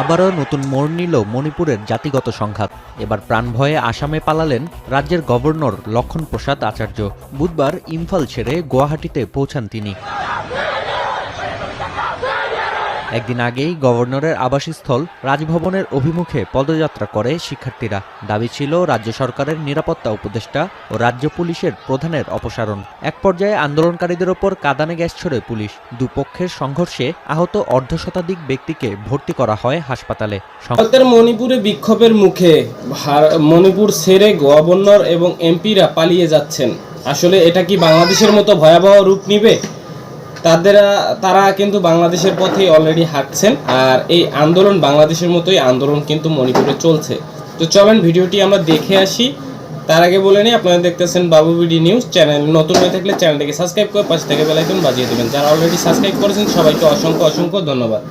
আবারও নতুন মোড় নিল মণিপুরের জাতিগত সংঘাত। এবার প্রাণভয়ে আসামে পালালেন রাজ্যের গভর্নর লক্ষণ প্রসাদ আচার্য। বুধবার ইম্ফল ছেড়ে গুয়াহাটিতে পৌঁছান তিনি। একদিন আগেই গভর্নরের আবাসস্থল রাজভবনের অভিমুখে পদযাত্রা করে শিক্ষার্থীরা। দাবি ছিল রাজ্য সরকারের নিরাপত্তা উপদেষ্টা ও রাজ্য পুলিশের প্রধানের অপসারণ। এক পর্যায়ে আন্দোলনকারীদের ওপর কাঁদানে গ্যাস ছোড়ে পুলিশ। দুপক্ষের সংঘর্ষে আহত অর্ধশতাধিক ব্যক্তিকে ভর্তি করা হয় হাসপাতালে। ভারতের মণিপুরে বিক্ষোভের মুখে মণিপুর ছেড়ে গভর্নর এবং এমপিরা পালিয়ে যাচ্ছেন। আসলে এটা কি বাংলাদেশের মতো ভয়াবহ রূপ নিবে? তারা কিন্তু বাংলাদেশের পথেই অলরেডি হাঁটছেন। আর এই আন্দোলন বাংলাদেশের মতোই আন্দোলন কিন্তু মণিপুরে চলছে। তো চলেন ভিডিওটি আমরা দেখে আসি। তার আগে বলে নিই, আপনারা দেখতেছেন বাবু বিডি নিউজ চ্যানেল। নতুন হয়ে থাকলে চ্যানেলটিকে সাবস্ক্রাইব করে পাশে থেকে বেল আইকন বাজিয়ে দেবেন। যারা অলরেডি সাবস্ক্রাইব করেছেন সবাইকে অসংখ্য ধন্যবাদ।